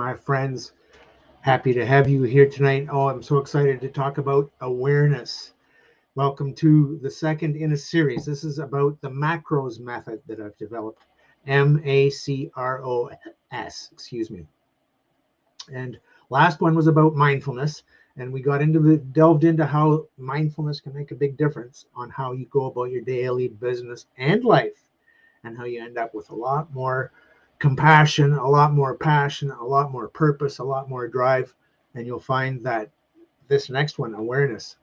my friends. Happy to have you here tonight. Oh, I'm so excited to talk about awareness. Welcome to the second in a series. This is about the macros method that I've developed. MACROS, excuse me. And last one was about mindfulness. And we delved into how mindfulness can make a big difference on how you go about your daily business and life, and how you end up with a lot more compassion, a lot more passion, a lot more purpose, a lot more drive. And you'll find that this next one, awareness,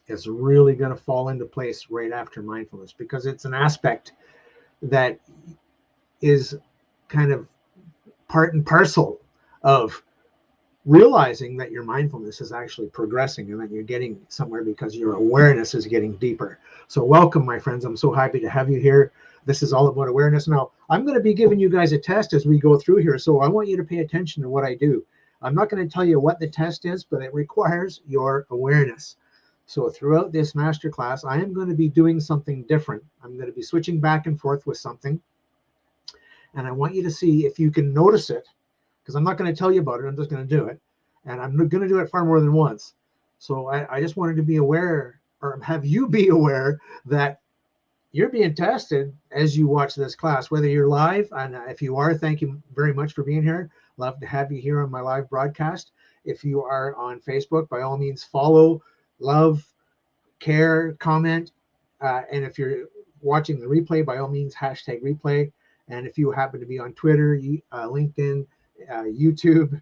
is really going to fall into place right after mindfulness, because it's an aspect that is kind of part and parcel of realizing that your mindfulness is actually progressing and that you're getting somewhere because your awareness is getting deeper. So welcome, my friends. I'm so happy to have you here. This is all about awareness. Now, I'm going to be giving you guys a test as we go through here, so I want you to pay attention to what I do. I'm not going to tell you what the test is, but it requires your awareness. So throughout this masterclass, I am going to be doing something different. I'm going to be switching back and forth with something, and I want you to see if you can notice it, because I'm not going to tell you about it. I'm just going to do it, and I'm going to do it far more than once. So I just wanted to be aware, or have you be aware, that you're being tested as you watch this class, whether you're live. And if you are, thank you very much for being here. Love to have you here on my live broadcast. If you are on Facebook, by all means, follow, love, care, comment. And if you're watching the replay, by all means, hashtag replay. And if you happen to be on Twitter, LinkedIn, YouTube,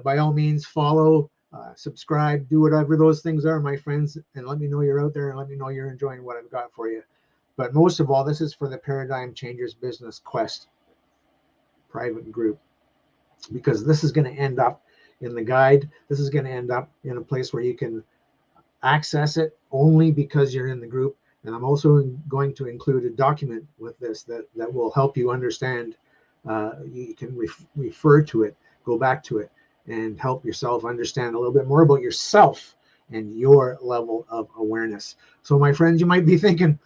by all means, follow, subscribe, do whatever those things are, my friends, and let me know you're out there, and let me know you're enjoying what I've got for you. But most of all, this is for the Paradigm Changers Business Quest private group, because this is going to end up in the guide. This is going to end up in a place where you can access it only because you're in the group. And I'm also going to include a document with this that will help you understand. You can refer to it, go back to it, and help yourself understand a little bit more about yourself and your level of awareness. So my friends, you might be thinking,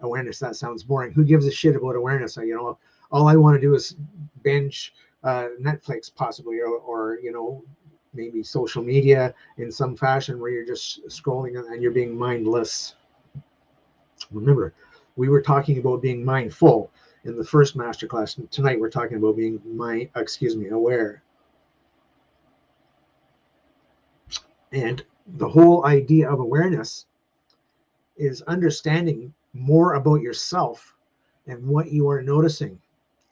awareness, that sounds boring. Who gives a shit about awareness? All I want to do is binge Netflix possibly, or maybe social media in some fashion where you're just scrolling and you're being mindless. Remember, we were talking about being mindful in the first masterclass. Tonight we're talking about being aware. And the whole idea of awareness is understanding more about yourself and what you are noticing,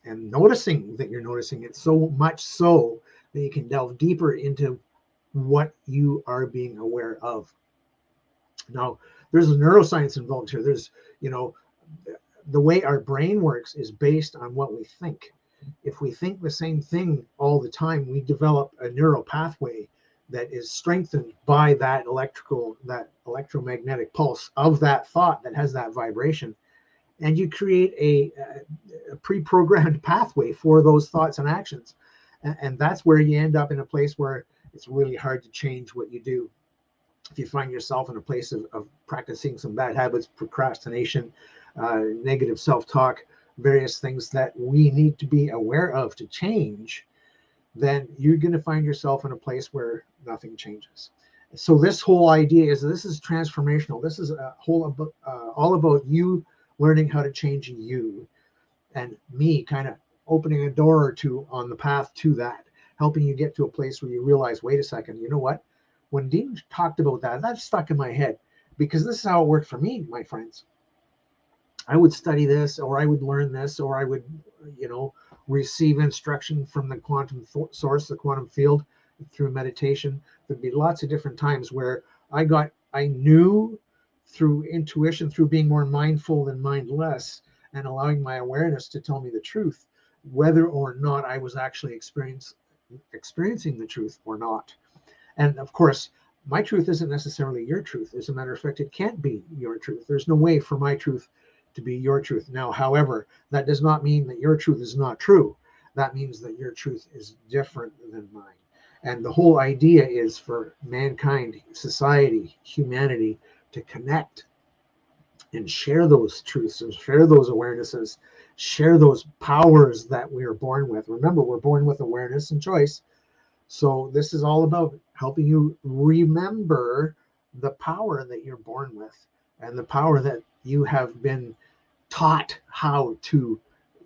and noticing that you're noticing it, so much so that you can delve deeper into what you are being aware of. Now, there's a neuroscience involved here. There's, the way our brain works is based on what we think. If we think the same thing all the time, we develop a neural pathway that is strengthened by that electromagnetic pulse of that thought that has that vibration. And you create a pre-programmed pathway for those thoughts and actions. And that's where you end up in a place where it's really hard to change what you do. If you find yourself in a place of practicing some bad habits, procrastination, negative self-talk, various things that we need to be aware of to change, then you're going to find yourself in a place where nothing changes. So this whole idea this is transformational. This is all about you learning how to change you, and me kind of opening a door or two on the path to that, helping you get to a place where you realize, wait a second, you know what? When Dean talked about that stuck in my head, because this is how it worked for me, my friends. I would study this, or I would learn this, or I would, receive instruction from the quantum source, the quantum field, through meditation. There'd be lots of different times where I knew through intuition, through being more mindful than mindless, and allowing my awareness to tell me the truth, whether or not I was actually experiencing the truth or not. And of course, my truth isn't necessarily your truth. As a matter of fact, it can't be your truth. There's no way for my truth to be your truth. Now, however, that does not mean that your truth is not true. That means that your truth is different than mine. And the whole idea is for mankind, society, humanity to connect and share those truths and share those awarenesses, share those powers that we are born with. Remember, we're born with awareness and choice. So this is all about helping you remember the power that you're born with and the power that you have been taught how to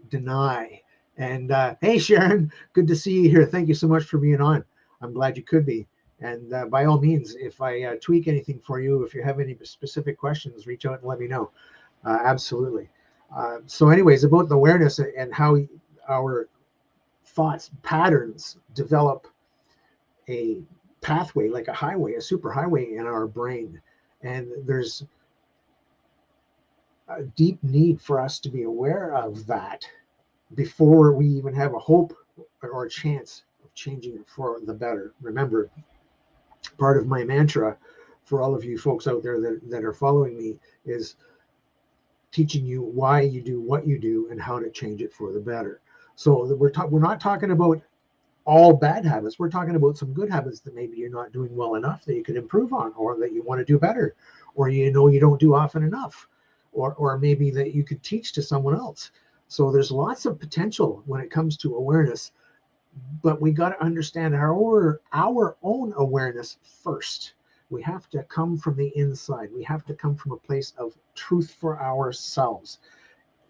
deny. And hey, Sharon, good to see you here. Thank you so much for being on. I'm glad you could be. And by all means, if I tweak anything for you, if you have any specific questions, reach out and let me know. Absolutely. So anyways, about the awareness and how our thoughts patterns develop a pathway, like a highway, a super highway in our brain. And there's a deep need for us to be aware of that before we even have a hope or a chance of changing it for the better. Remember, part of my mantra for all of you folks out there that are following me is teaching you why you do what you do and how to change it for the better. So we're not talking about all bad habits. We're talking about some good habits that maybe you're not doing well enough that you could improve on, or that you want to do better, or you don't do often enough, or maybe that you could teach to someone else. So there's lots of potential when it comes to awareness, but we got to understand our own awareness first. We have to come from the inside. We have to come from a place of truth for ourselves.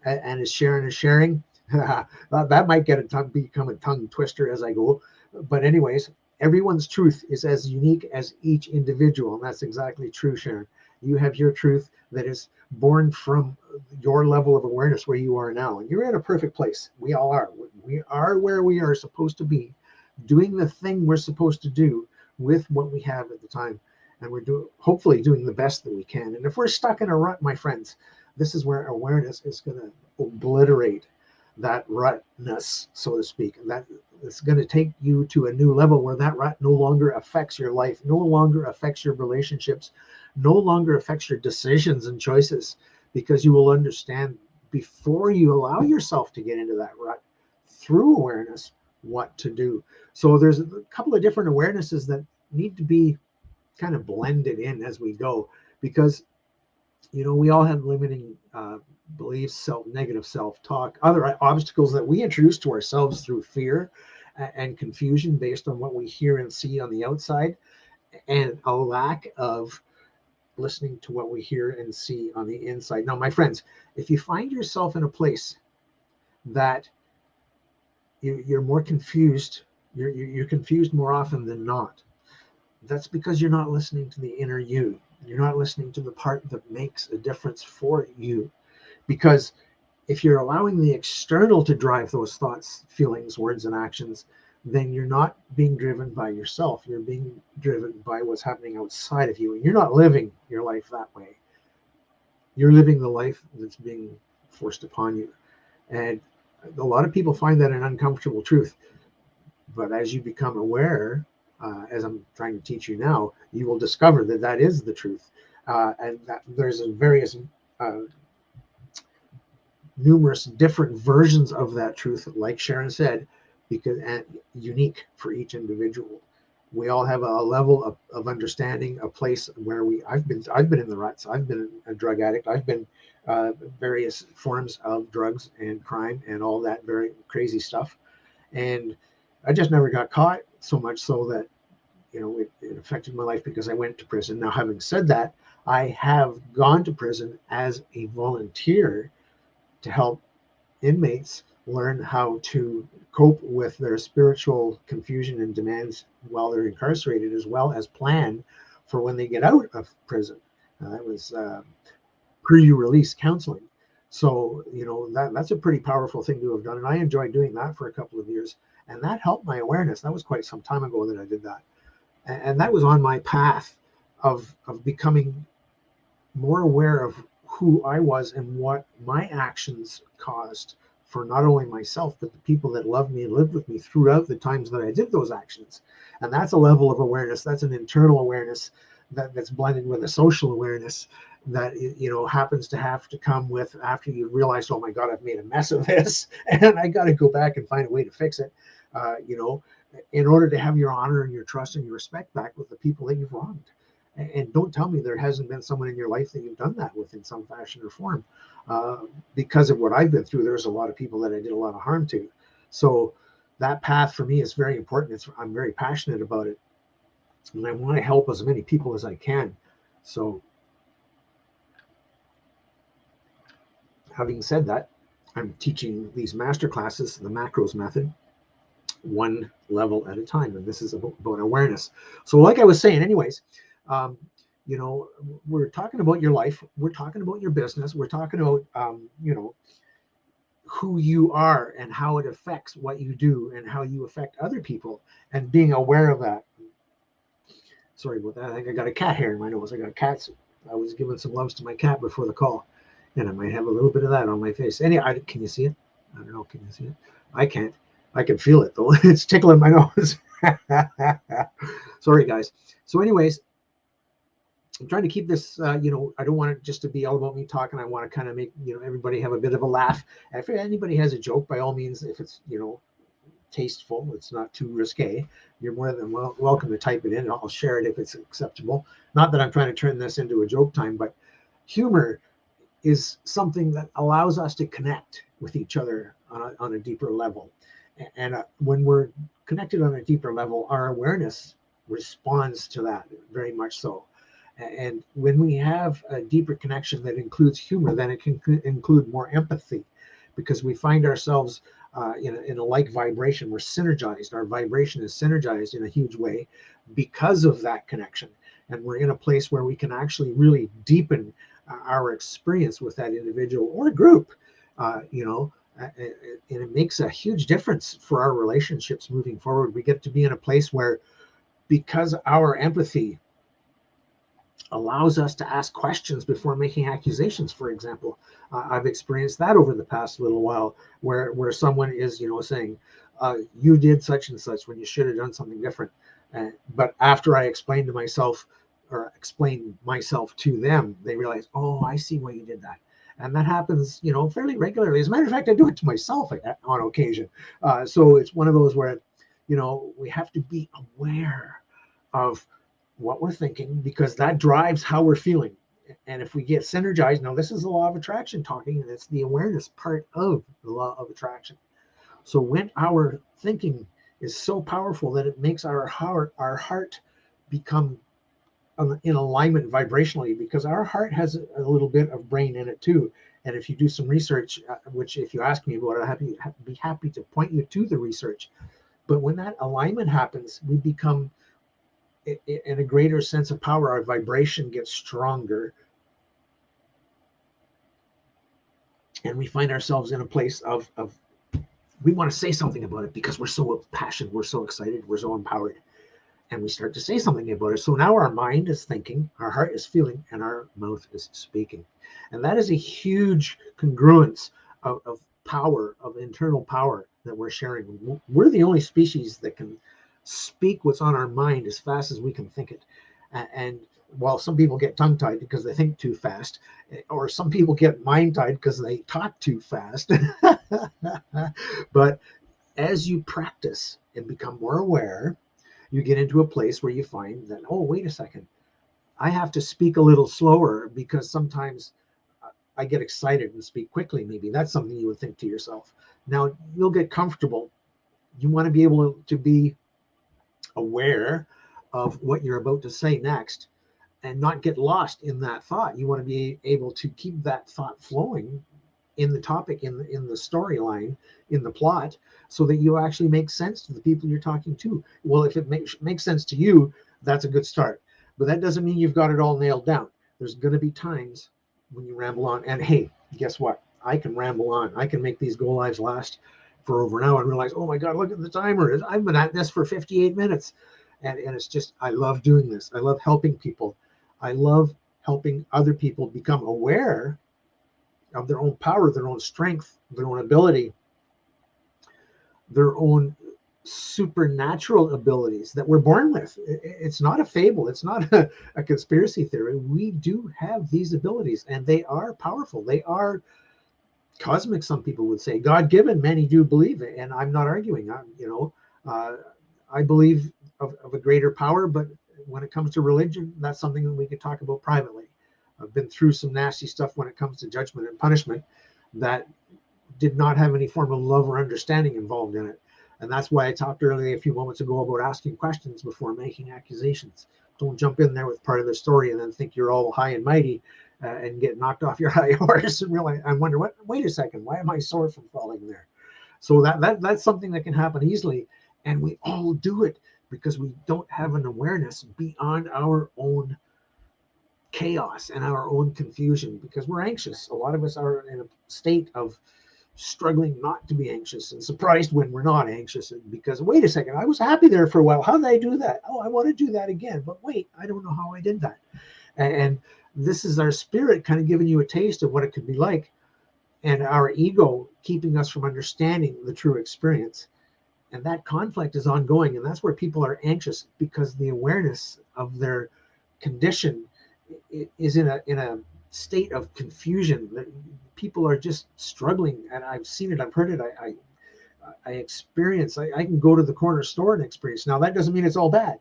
And as Sharon is sharing, that might become a tongue twister as I go. But anyways, everyone's truth is as unique as each individual. And that's exactly true, Sharon. You have your truth that is born from your level of awareness where you are now. And you're in a perfect place. We all are. We are where we are supposed to be, doing the thing we're supposed to do with what we have at the time. And we're hopefully doing the best that we can. And if we're stuck in a rut, my friends, this is where awareness is going to obliterate that rutness, so to speak. And that it's going to take you to a new level where that rut no longer affects your life, no longer affects your relationships, no longer affects your decisions and choices, because you will understand before you allow yourself to get into that rut through awareness what to do. So there's a couple of different awarenesses that need to be kind of blended in as we go, because we all have limiting beliefs, negative self-talk, other obstacles that we introduce to ourselves through fear and confusion based on what we hear and see on the outside, and a lack of listening to what we hear and see on the inside. Now, my friends, if you find yourself in a place that you're more confused, you're confused more often than not, that's because you're not listening to the inner you. You're not listening to the part that makes a difference for you. Because if you're allowing the external to drive those thoughts, feelings, words, and actions, then you're not being driven by yourself. You're being driven by what's happening outside of you. And you're not living your life that way. You're living the life that's being forced upon you. And a lot of people find that an uncomfortable truth. But as you become aware, as I'm trying to teach you now, you will discover that that is the truth. And that there's various numerous different versions of that truth, like Sharon said, because and unique for each individual. We all have a level of understanding, a place where I've been in the ruts. I've been a drug addict. I've been various forms of drugs and crime and all that very crazy stuff. And I just never got caught, so much so that it affected my life because I went to prison. Now, having said that, I have gone to prison as a volunteer to help inmates learn how to cope with their spiritual confusion and demands while they're incarcerated, as well as plan for when they get out of prison. That was pre-release counseling. So, that's a pretty powerful thing to have done. And I enjoyed doing that for a couple of years. And that helped my awareness. That was quite some time ago that I did that. And that was on my path of becoming more aware of who I was and what my actions caused for not only myself, but the people that loved me and lived with me throughout the times that I did those actions. And that's a level of awareness. That's an internal awareness that's blended with a social awareness that happens to have to come with after you realize, oh my God, I've made a mess of this, and I got to go back and find a way to fix it. In order to have your honor and your trust and your respect back with the people that you've wronged. And don't tell me there hasn't been someone in your life that you've done that with in some fashion or form. Because of what I've been through, there's a lot of people that I did a lot of harm to. So that path for me is very important. I'm very passionate about it. And I want to help as many people as I can. So having said that, I'm teaching these master classes, the macros method, one level at a time. And this is about awareness. So like I was saying, anyways, you know, we're talking about your life. We're talking about your business. We're talking about, you know, who you are and how it affects what you do and how you affect other people and being aware of that. Sorry about that. I think I got a cat hair in my nose. I got cats. I was giving some loves to my cat before the call, and I might have a little bit of that on my face. Can you see it? I don't know. Can you see it? I can't. I can feel it though. It's tickling my nose. Sorry, guys. So, anyways, I'm trying to keep this. You know, I don't want it just to be all about me talking. I want to kind of make, you know, everybody have a bit of a laugh. And if anybody has a joke, by all means, if it's, you know, tasteful, it's not too risque, you're more than welcome to type it in, and I'll share it if it's acceptable. Not that I'm trying to turn this into a joke time, but humor is something that allows us to connect with each other on a deeper level. And when we're connected on a deeper level, our awareness responds to that very much so. And when we have a deeper connection that includes humor, then it can include more empathy, because we find ourselves in a like vibration. We're synergized. Our vibration is synergized in a huge way because of that connection. And we're in a place where we can actually really deepen our experience with that individual or group, you know, and it makes a huge difference for our relationships moving forward. We get to be in a place where, because our empathy allows us to ask questions before making accusations, for example. I've experienced that over the past little while, where someone is, you know, saying, you did such and such when you should have done something different. But after I explained myself to them, they realize, oh, I see why you did that. And that happens, you know, fairly regularly. As a matter of fact, I do it to myself on occasion. So it's one of those where, you know, we have to be aware of what we're thinking, because that drives how we're feeling. And if we get synergized, now this is the law of attraction talking, and it's the awareness part of the law of attraction. So when our thinking is so powerful that it makes our heart become in alignment vibrationally, because our heart has a little bit of brain in it too. And if you do some research, which if you ask me about it, I'd be happy to point you to the research. But when that alignment happens, we become in a greater sense of power. Our vibration gets stronger, and we find ourselves in a place of we want to say something about it because we're so passionate, we're so excited, we're so empowered, and we start to say something about it. So now our mind is thinking, our heart is feeling, and our mouth is speaking. And that is a huge congruence of power, of internal power that we're sharing. We're the only species that can speak what's on our mind as fast as we can think it. And while some people get tongue tied because they think too fast, or some people get mind tied because they talk too fast. But as you practice and become more aware, you get into a place where you find that, oh, wait a second, I have to speak a little slower because sometimes I get excited and speak quickly. Maybe that's something you would think to yourself. Now you'll get comfortable. You want to be able to be aware of what you're about to say next and not get lost in that thought. You want to be able to keep that thought flowing in the topic, in the storyline, in the plot, so that you actually make sense to the people you're talking to. Well, if it makes sense to you, that's a good start. But that doesn't mean you've got it all nailed down. There's going to be times when you ramble on. And hey, guess what? I can ramble on. I can make these go lives last for over an hour and realize, oh my God, look at the timer. I've been at this for 58 minutes. And it's just, I love doing this. I love helping people. I love helping other people become aware of their own power, their own strength, their own ability, their own supernatural abilities that we're born with. It's not a fable. It's not a conspiracy theory. We do have these abilities, and they are powerful. They are cosmic, some people would say. God-given, many do believe it, and I'm not arguing. I believe of a greater power, but when it comes to religion, that's something that we could talk about privately. I've been through some nasty stuff when it comes to judgment and punishment that did not have any form of love or understanding involved in it. And that's why I talked earlier a few moments ago about asking questions before making accusations. Don't jump in there with part of the story and then think you're all high and mighty and get knocked off your high horse and realize, I wonder, wait a second, why am I sore from falling there? So that's something that can happen easily. And we all do it because we don't have an awareness beyond our own chaos and our own confusion, because we're anxious. A lot of us are in a state of struggling not to be anxious and surprised when we're not anxious, because wait a second, I was happy there for a while. How did I do that? Oh, I want to do that again, but wait, I don't know how I did that. And this is our spirit kind of giving you a taste of what it could be like, and our ego keeping us from understanding the true experience. And that conflict is ongoing, and that's where people are anxious, because the awareness of their condition is in a state of confusion. People are just struggling, and I've seen it, I've heard it, I experience. I can go to the corner store and experience. Now that doesn't mean it's all bad.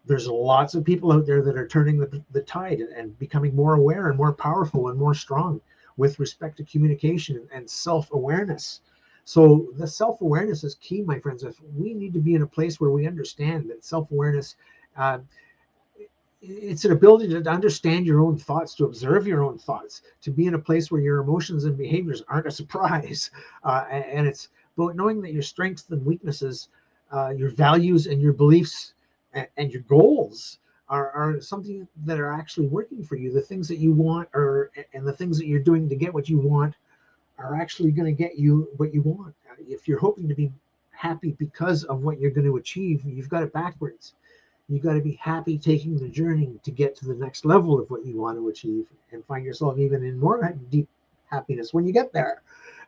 There's lots of people out there that are turning the tide and becoming more aware and more powerful and more strong with respect to communication and self-awareness. So the self-awareness is key, my friends. If we need to be in a place where we understand that self-awareness, it's an ability to understand your own thoughts, to observe your own thoughts, to be in a place where your emotions and behaviors aren't a surprise. And it's about knowing that your strengths and weaknesses, your values and your beliefs and your goals are something that are actually working for you. The things that you want and the things that you're doing to get what you want are actually going to get you what you want. If you're hoping to be happy because of what you're going to achieve, you've got it backwards. You got to be happy taking the journey to get to the next level of what you want to achieve, and find yourself even in more deep happiness when you get there.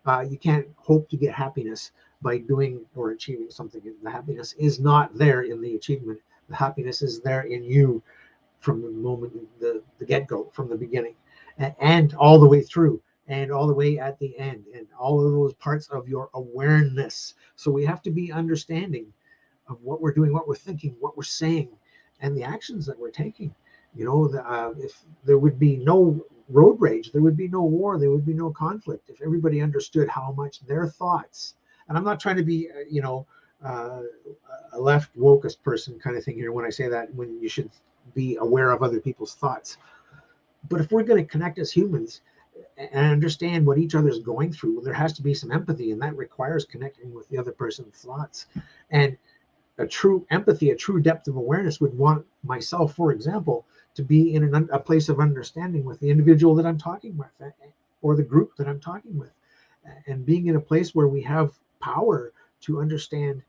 You can't hope to get happiness by doing or achieving something. The happiness is not there in the achievement. The happiness is there in you from the moment, the get-go, from the beginning, and all the way through, and all the way at the end, and all of those parts of your awareness. So we have to be understanding of what we're doing, what we're thinking, what we're saying, and the actions that we're taking. If there would be no road rage, there would be no war, there would be no conflict. If everybody understood how much their thoughts, and I'm not trying to be, a left wokest person kind of thing here when I say that, when you should be aware of other people's thoughts. But if we're going to connect as humans and understand what each other's going through, there has to be some empathy, and that requires connecting with the other person's thoughts. And a true empathy, a true depth of awareness would want myself, for example, to be in a place of understanding with the individual that I'm talking with, or the group that I'm talking with, and being in a place where we have power to understand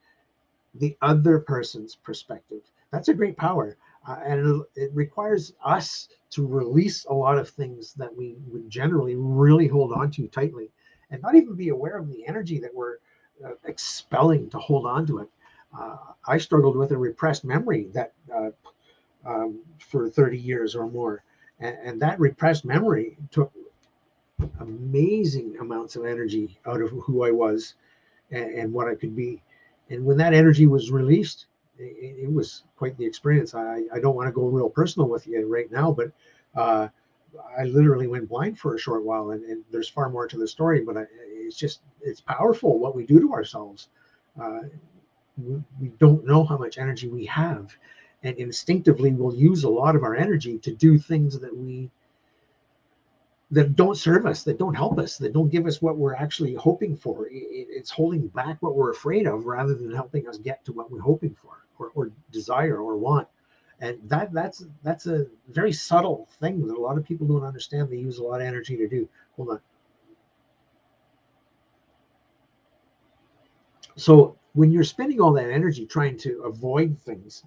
the other person's perspective. That's a great power. And it requires us to release a lot of things that we would generally really hold on to tightly, and not even be aware of the energy that we're expelling to hold on to it. I struggled with a repressed memory that for 30 years or more. And that repressed memory took amazing amounts of energy out of who I was and what I could be. And when that energy was released, it was quite the experience. I don't want to go real personal with you right now, but I literally went blind for a short while, and there's far more to the story, but it's powerful what we do to ourselves. We don't know how much energy we have, and instinctively we'll use a lot of our energy to do things that don't serve us, that don't help us, that don't give us what we're actually hoping for. It's holding back what we're afraid of rather than helping us get to what we're hoping for, or desire or want. And that's a very subtle thing that a lot of people don't understand. They use a lot of energy to do. Hold on. So when you're spending all that energy trying to avoid things,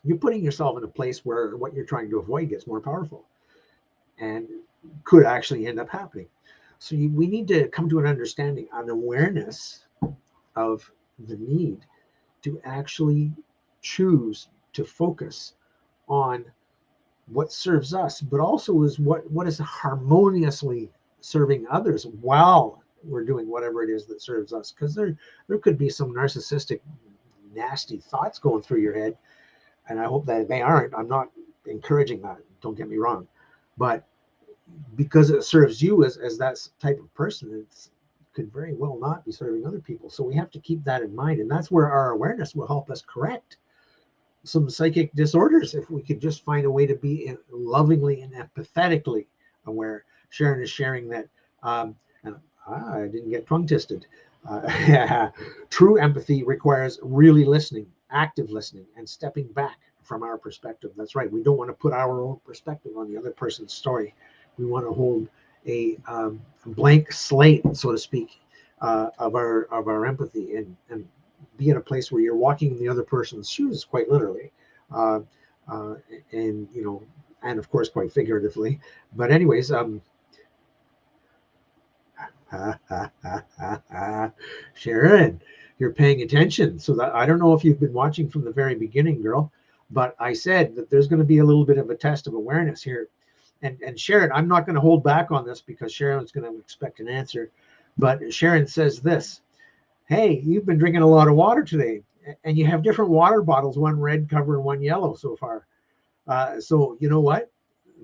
you're putting yourself in a place where what you're trying to avoid gets more powerful and could actually end up happening. So we need to come to an understanding, an awareness of the need to actually choose to focus on what serves us, but also is what is harmoniously serving others while we're doing whatever it is that serves us. Because there could be some narcissistic, nasty thoughts going through your head, and I hope that they aren't. I'm not encouraging that. Don't get me wrong, but because it serves you as that type of person, it could very well not be serving other people. So we have to keep that in mind, and that's where our awareness will help us correct some psychic disorders if we could just find a way to be lovingly and empathetically aware. Sharon is sharing that, and I didn't get tongue twisted. True empathy requires really listening, active listening, and stepping back from our perspective. That's right. We don't want to put our own perspective on the other person's story. We want to hold a blank slate, so to speak, of our empathy, and be in a place where you're walking in the other person's shoes, quite literally, uh, uh, and and of course quite figuratively. But anyways, Sharon, you're paying attention. So that I don't know if you've been watching from the very beginning, girl, but I said that there's going to be a little bit of a test of awareness here. And Sharon, I'm not going to hold back on this because Sharon's going to expect an answer. But Sharon says this: hey, you've been drinking a lot of water today, and you have different water bottles, one red cover and one yellow so far. So you know what?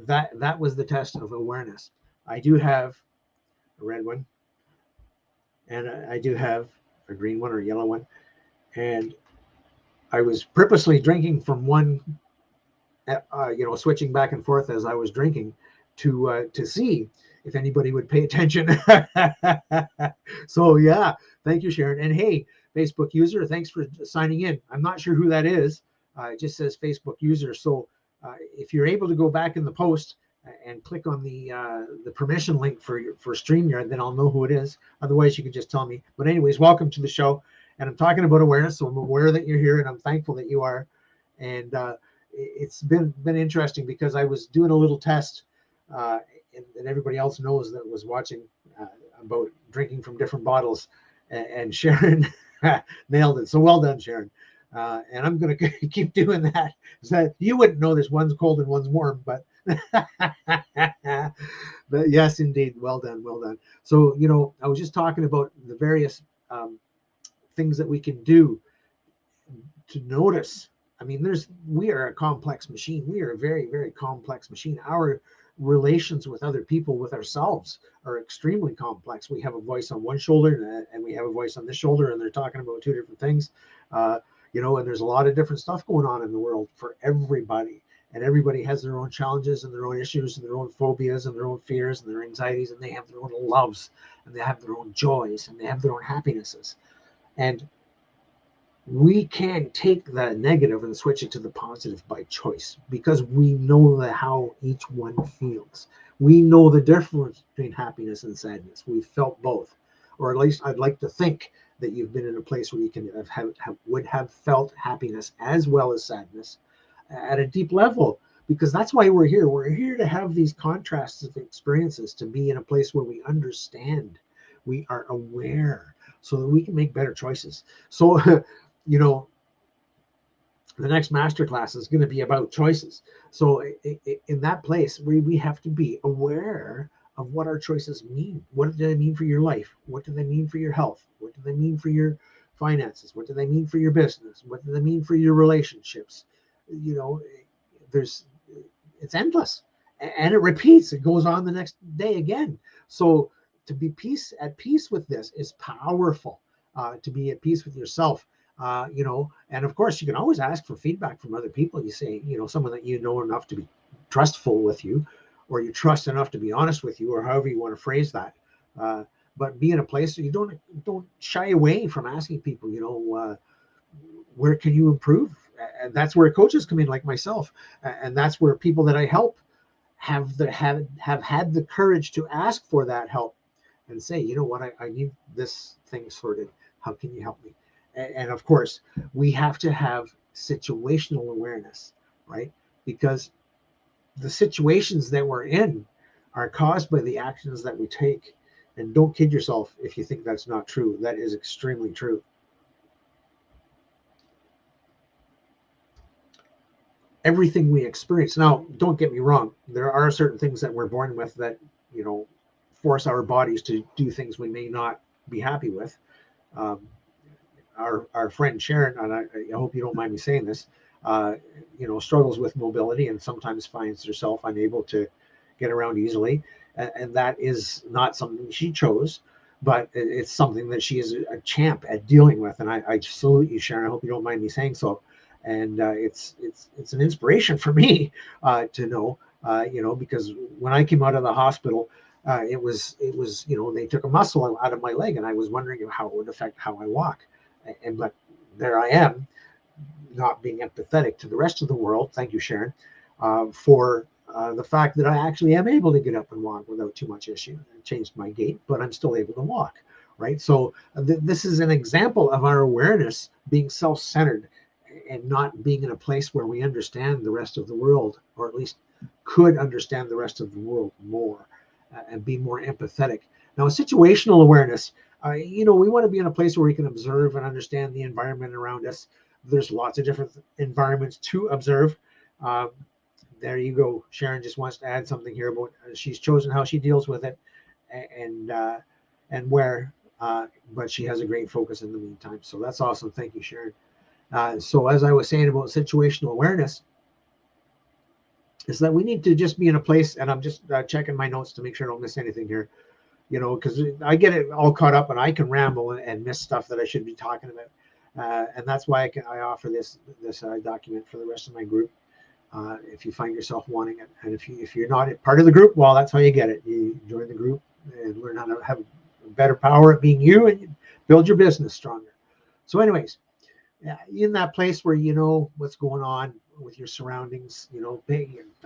That was the test of awareness. I do have a red one, and I do have a green one or a yellow one, and I was purposely drinking from one, switching back and forth as I was drinking to see if anybody would pay attention. So yeah, thank you, Sharon. And hey, Facebook user, thanks for signing in. I'm not sure who that is. It just says Facebook user. So if you're able to go back in the post and click on the permission link for StreamYard, then I'll know who it is. Otherwise, you can just tell me. But anyways, welcome to the show. And I'm talking about awareness, so I'm aware that you're here, and I'm thankful that you are. And it's been interesting because I was doing a little test, and everybody else knows that was watching about drinking from different bottles, and Sharon nailed it. So well done, Sharon. And I'm going to keep doing that. So you wouldn't know this, one's cold and one's warm, but but yes, indeed, well done, well done. So I was just talking about the various things that we can do to notice. I mean, we are a complex machine. We are a very, very complex machine. Our relations with other people, with ourselves, are extremely complex. We have a voice on one shoulder and we have a voice on this shoulder, and they're talking about two different things. And there's a lot of different stuff going on in the world for everybody. And everybody has their own challenges and their own issues and their own phobias and their own fears and their anxieties, and they have their own loves and they have their own joys and they have their own happinesses. And we can't take the negative and switch it to the positive by choice, because we know how each one feels. We know the difference between happiness and sadness. We've felt both, or at least I'd like to think that you've been in a place where you can would have felt happiness as well as sadness at a deep level, because that's why we're here. We're here to have these contrasts of experiences, to be in a place where we understand, we are aware, so that we can make better choices. So the next masterclass is going to be about choices. So in that place, we have to be aware of what our choices mean. What do they mean for your life? What do they mean for your health? What do they mean for your finances? What do they mean for your business? What do they mean for your relationships? It's endless, and it repeats. It goes on the next day again. So to be at peace with this is powerful. To be at peace with yourself. And of course, you can always ask for feedback from other people. You say, someone that you know enough to be trustful with you, or you trust enough to be honest with you, or however you want to phrase that. But be in a place where you don't shy away from asking people, where can you improve? And that's where coaches come in, like myself, and that's where people that I help have had the courage to ask for that help and say, you know what, I need this thing sorted. How can you help me? And of course, we have to have situational awareness, right? Because the situations that we're in are caused by the actions that we take. And don't kid yourself if you think that's not true. That is extremely true. Everything we experience. Now, don't get me wrong. There are certain things that we're born with that, force our bodies to do things we may not be happy with. Our friend Sharon, and I hope you don't mind me saying this, struggles with mobility and sometimes finds herself unable to get around easily. And that is not something she chose, but it's something that she is a champ at dealing with. And I salute you, Sharon. I hope you don't mind me saying so. And it's an inspiration for me to know, because when I came out of the hospital, it was they took a muscle out of my leg, and I was wondering how it would affect how I walk. But there I am, not being empathetic to the rest of the world. Thank you, Sharon, for the fact that I actually am able to get up and walk without too much issue. I changed my gait, but I'm still able to walk, right? So this is an example of our awareness being self-centered and not being in a place where we understand the rest of the world, or at least could understand the rest of the world more, and be more empathetic. Now, situational awareness, we want to be in a place where we can observe and understand the environment around us. There's lots of different environments to observe. Um, there you go. Sharon just wants to add something here about she's chosen how she deals with it, and where, but she has a great focus in the meantime. So that's awesome. Thank you, Sharon. So as I was saying about situational awareness, is that we need to just be in a place, and I'm just checking my notes to make sure I don't miss anything here, because I get it all caught up and I can ramble and miss stuff that I should be talking about. And that's why I offer this document for the rest of my group. If you find yourself wanting it, and if you're not part of the group, well, that's how you get it. You join the group and learn how to have better power at being you, and you build your business stronger. So, anyways, in that place where you know what's going on with your surroundings,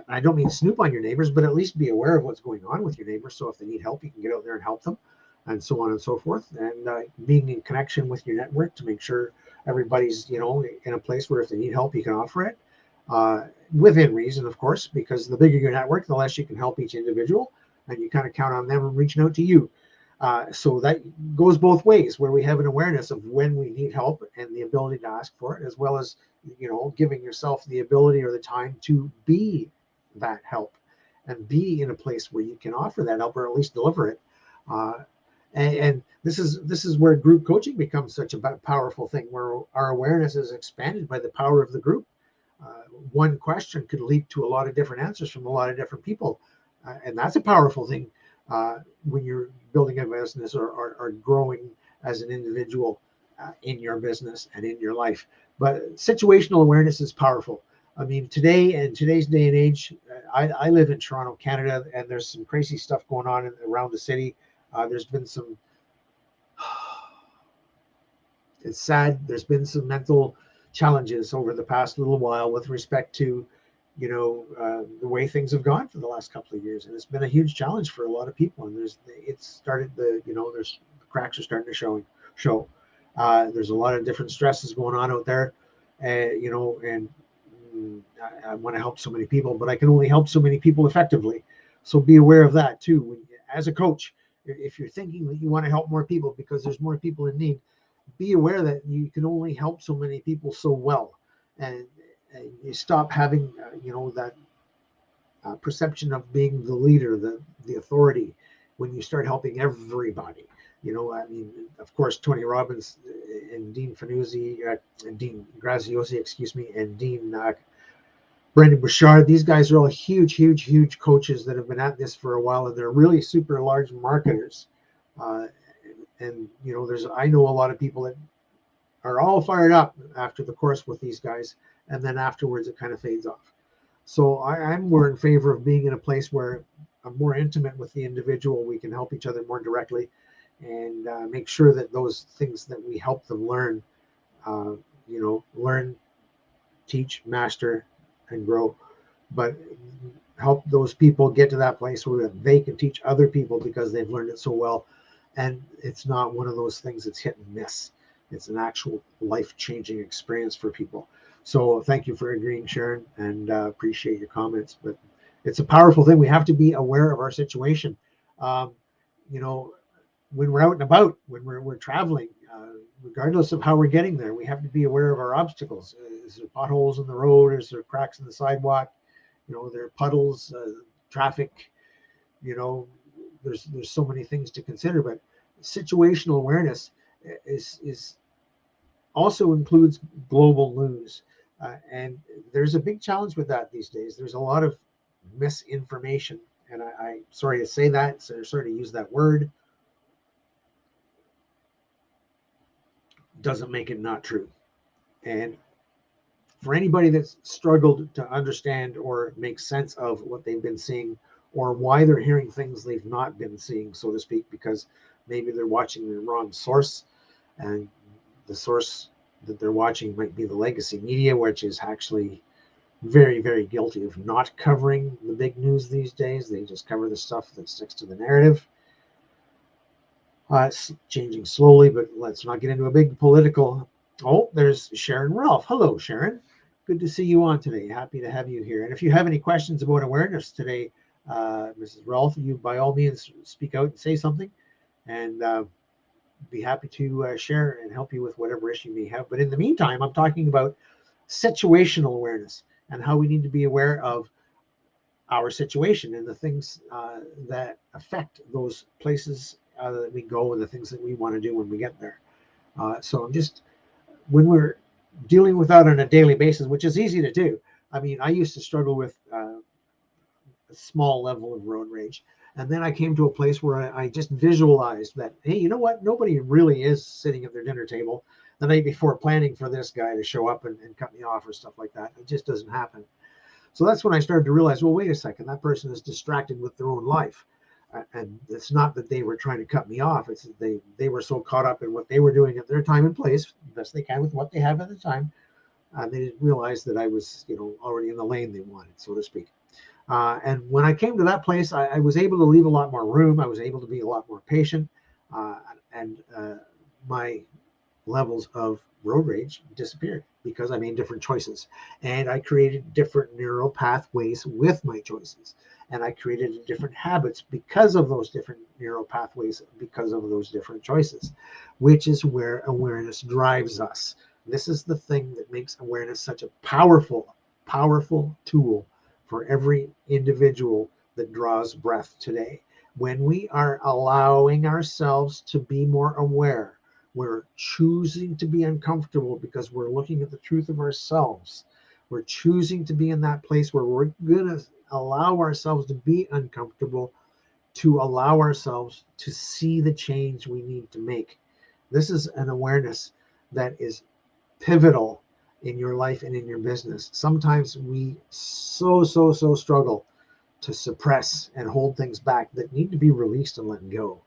I don't mean snoop on your neighbors, but at least be aware of what's going on with your neighbors. So if they need help, you can get out there and help them, and so on and so forth. And being in connection with your network to make sure everybody's, in a place where if they need help, you can offer it. Within reason, of course, because the bigger your network, the less you can help each individual, and you kind of count on them reaching out to you. So that goes both ways, where we have an awareness of when we need help and the ability to ask for it, as well as, giving yourself the ability or the time to be that help and be in a place where you can offer that help, or at least deliver it. And this is where group coaching becomes such a powerful thing, where our awareness is expanded by the power of the group. One question could lead to a lot of different answers from a lot of different people, and that's a powerful thing when you're building a business or growing as an individual in your business and in your life. But situational awareness is powerful. I mean, in today's day and age, I live in Toronto, Canada, and there's some crazy stuff going on around the city. There's been some, it's sad, there's been some mental challenges over the past little while with respect to, the way things have gone for the last couple of years, and it's been a huge challenge for a lot of people. And there's the cracks are starting to show. There's a lot of different stresses going on out there, and I want to help so many people, but I can only help so many people effectively. So be aware of that too. As a coach, if you're thinking that you want to help more people because there's more people in need, be aware that you can only help so many people so well, and you stop having that perception of being the leader, the authority, when you start helping everybody. I mean, of course, Tony Robbins and Dean Fanuzzi, and Dean Graziosi, excuse me, and Dean Brendan Bouchard, these guys are all huge coaches that have been at this for a while, and they're really super large marketers. And I know a lot of people that are all fired up after the course with these guys, and then afterwards it kind of fades off. So I'm more in favor of being in a place where I'm more intimate with the individual. We can help each other more directly, and make sure that those things that we help them learn, learn, teach, master, and grow, but help those people get to that place where they can teach other people because they've learned it so well. And it's not one of those things that's hit and miss. It's an actual life-changing experience for people. So thank you for agreeing, Sharon, and appreciate your comments. But it's a powerful thing. We have to be aware of our situation. When we're out and about, when we're traveling, regardless of how we're getting there, we have to be aware of our obstacles. Is there potholes in the road? Is there cracks in the sidewalk? There are puddles, traffic. There's so many things to consider. But situational awareness is also includes global news. And there's a big challenge with that these days. There's a lot of misinformation. And I'm sorry to say that, so sorry to use that word, doesn't make it not true. And for anybody that's struggled to understand or make sense of what they've been seeing, or why they're hearing things they've not been seeing, so to speak, because maybe they're watching the wrong source, and the source that they're watching might be the legacy media, which is actually very, very guilty of not covering the big news these days. They just cover the stuff that sticks to the narrative. It's changing slowly, but let's not get into a big political. Oh, there's Sharon Ralph. Hello, Sharon. Good to see you on today. Happy to have you here. And if you have any questions about awareness today, Mrs. Ralph, you by all means speak out and say something, and be happy to share and help you with whatever issue you may have. But in the meantime, I'm talking about situational awareness and how we need to be aware of our situation and the things that affect those places that we go and the things that we want to do when we get there. So I'm just, when we're dealing with that on a daily basis, which is easy to do. I mean, I used to struggle with a small level of road rage. And then I came to a place where I just visualized that, hey, you know what? Nobody really is sitting at their dinner table the night before planning for this guy to show up and cut me off or stuff like that. It just doesn't happen. So that's when I started to realize, well, wait a second, that person is distracted with their own life. And it's not that they were trying to cut me off. It's that they were so caught up in what they were doing at their time and place, best they can with what they have at the time. They didn't realize that I was, already in the lane they wanted, so to speak. And when I came to that place, I was able to leave a lot more room. I was able to be a lot more patient, and my levels of road rage disappeared because I made different choices, and I created different neural pathways with my choices, and I created different habits because of those different neural pathways, because of those different choices, which is where awareness drives us. This is the thing that makes awareness such a powerful, powerful tool for every individual that draws breath today. When we are allowing ourselves to be more aware, we're choosing to be uncomfortable because we're looking at the truth of ourselves. We're choosing to be in that place where we're going to allow ourselves to be uncomfortable, to allow ourselves to see the change we need to make. This is an awareness that is pivotal in your life and in your business. Sometimes we so struggle to suppress and hold things back that need to be released and let go.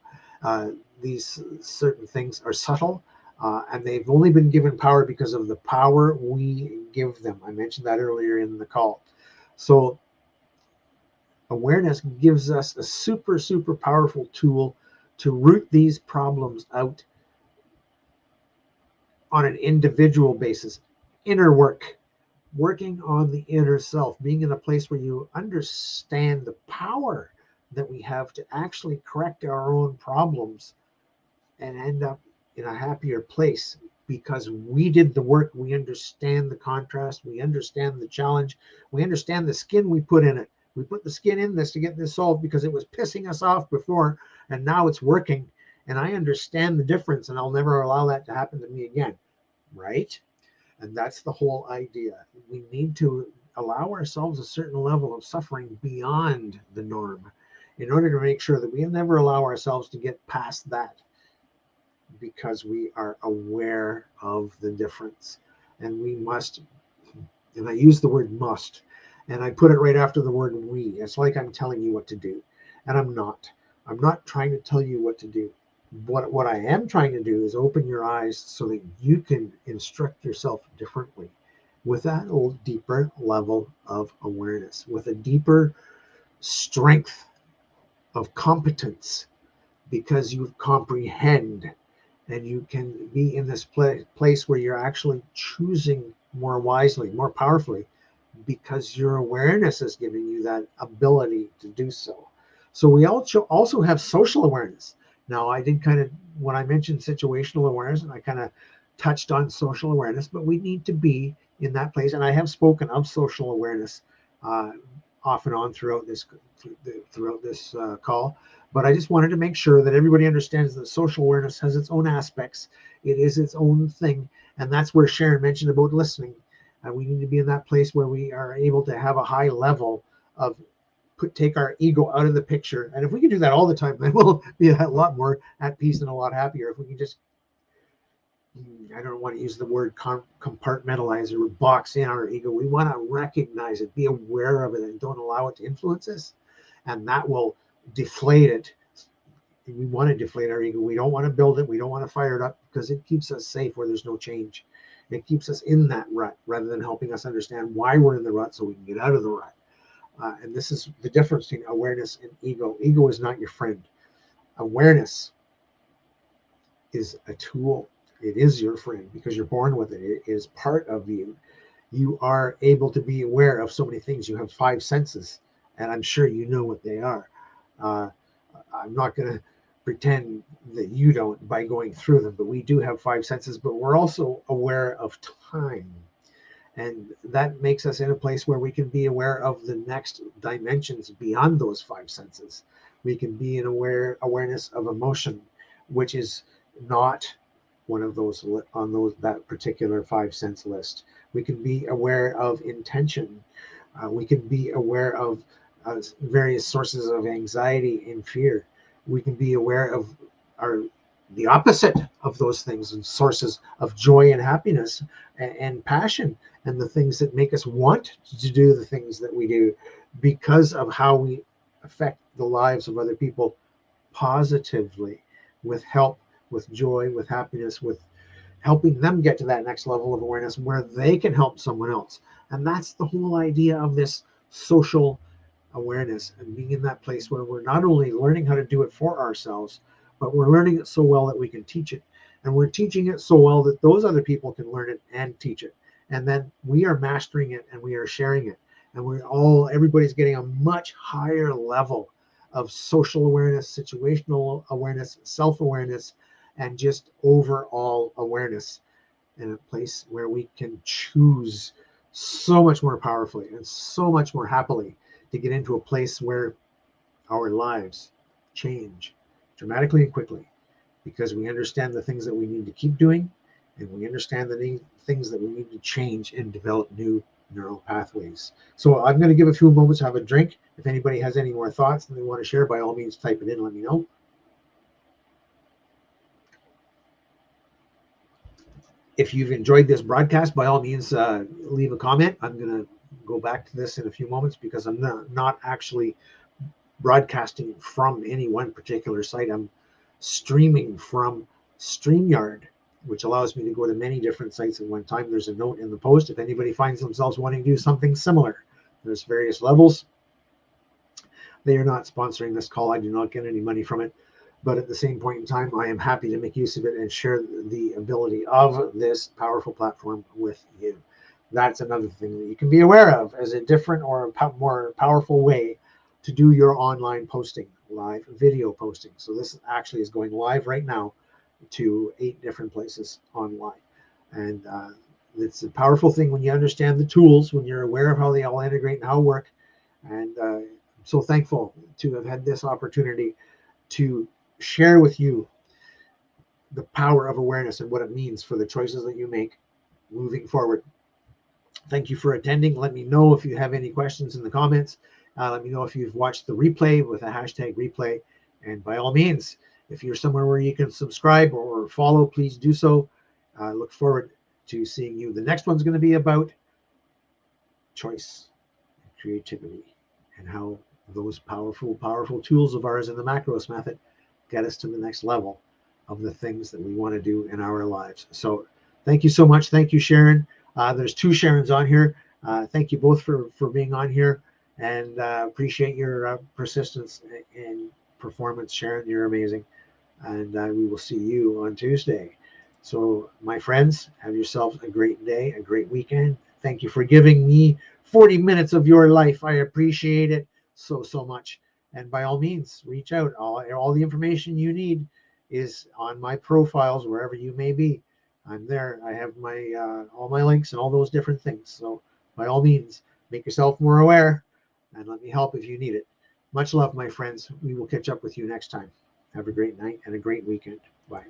These certain things are subtle, and they've only been given power because of the power we give them. I mentioned that earlier in the call. So awareness gives us a super powerful tool to root these problems out on an individual basis. Inner work, working on the inner self, being in a place where you understand the power that we have to actually correct our own problems and end up in a happier place because we did the work. We understand the contrast, we understand the challenge, we understand the skin we put in it. We put the skin in this to get this solved because it was pissing us off before, and now it's working, and I understand the difference, and I'll never allow that to happen to me again, right? And that's the whole idea. We need to allow ourselves a certain level of suffering beyond the norm in order to make sure that we never allow ourselves to get past that, because we are aware of the difference. And we must, and I use the word must, and I put it right after the word we. It's like I'm telling you what to do, and I'm not. I'm not trying to tell you what to do. What I am trying to do is open your eyes so that you can instruct yourself differently with that old deeper level of awareness, with a deeper strength of competence, because you comprehend and you can be in this place where you're actually choosing more wisely, more powerfully, because your awareness is giving you that ability to do so. So we also have social awareness. Now, I did kind of, when I mentioned situational awareness, and I kind of touched on social awareness, but we need to be in that place. And I have spoken of social awareness off and on throughout this call. But I just wanted to make sure that everybody understands that social awareness has its own aspects. It is its own thing. And that's where Sharon mentioned about listening. And we need to be in that place where we are able to have a high level of take our ego out of the picture. And if we can do that all the time, then we'll be a lot more at peace and a lot happier. If we can just, I don't want to use the word compartmentalize or box in our ego. We want to recognize it, be aware of it, and don't allow it to influence us. And that will deflate it. We want to deflate our ego. We don't want to build it. We don't want to fire it up because it keeps us safe where there's no change. It keeps us in that rut rather than helping us understand why we're in the rut so we can get out of the rut. And this is the difference between awareness and ego. Ego is not your friend. Awareness is a tool. It is your friend because you're born with it. It is part of you. You are able to be aware of so many things. You have 5 senses, and I'm sure you know what they are. I'm not going to pretend that you don't by going through them, but we do have 5 senses, but we're also aware of time. And that makes us in a place where we can be aware of the next dimensions beyond those 5 senses. We can be in awareness of emotion, which is not one of those on that particular 5 sense list. We can be aware of intention. We can be aware of various sources of anxiety and fear. We can be aware of the opposite of those things and sources of joy and happiness and passion and the things that make us want to do the things that we do because of how we affect the lives of other people positively, with help, with joy, with happiness, with helping them get to that next level of awareness where they can help someone else. And that's the whole idea of this social awareness and being in that place where we're not only learning how to do it for ourselves, but we're learning it so well that we can teach it. And we're teaching it so well that those other people can learn it and teach it. And then we are mastering it and we are sharing it. And everybody's getting a much higher level of social awareness, situational awareness, self-awareness, and just overall awareness in a place where we can choose so much more powerfully and so much more happily to get into a place where our lives change dramatically and quickly because we understand the things that we need to keep doing and we understand the things that we need to change and develop new neural pathways. So I'm going to give a few moments to have a drink. If anybody has any more thoughts and they want to share, by all means, type it in and let me know. If you've enjoyed this broadcast, by all means, leave a comment. I'm going to go back to this in a few moments because I'm not actually broadcasting from any one particular site. I'm streaming from StreamYard, which allows me to go to many different sites at one time. There's a note in the post if anybody finds themselves wanting to do something similar. There's various levels. They are not sponsoring this call. I do not get any money from it. But at the same point in time, I am happy to make use of it and share the ability of this powerful platform with you. That's another thing that you can be aware of as a different or more powerful way to do your online posting, live video posting. So this actually is going live right now to 8 different places online. And it's a powerful thing when you understand the tools, when you're aware of how they all integrate and how they work. And I'm so thankful to have had this opportunity to share with you the power of awareness and what it means for the choices that you make moving forward. Thank you for attending. Let me know if you have any questions in the comments. Let me know if you've watched the replay with a hashtag replay. And by all means, if you're somewhere where you can subscribe or follow, please do so. I look forward to seeing you. The next one's going to be about choice, creativity, and how those powerful tools of ours in the Macros method get us to the next level of the things that we want to do in our lives. So thank you so much. Thank you, Sharon. There's 2 Sharons on here. Thank you both for being on here, and appreciate your persistence and performance, Sharon. You're amazing. And we will see you on Tuesday. So my friends, have yourselves a great day, a great weekend. Thank you for giving me 40 minutes of your life. I appreciate it so much. And by all means, reach out. All the information you need is on my profiles, wherever you may be. I'm there. I have my all my links and all those different things. So by all means, make yourself more aware and let me help if you need it. Much love, my friends. We will catch up with you next time. Have a great night and a great weekend. Bye.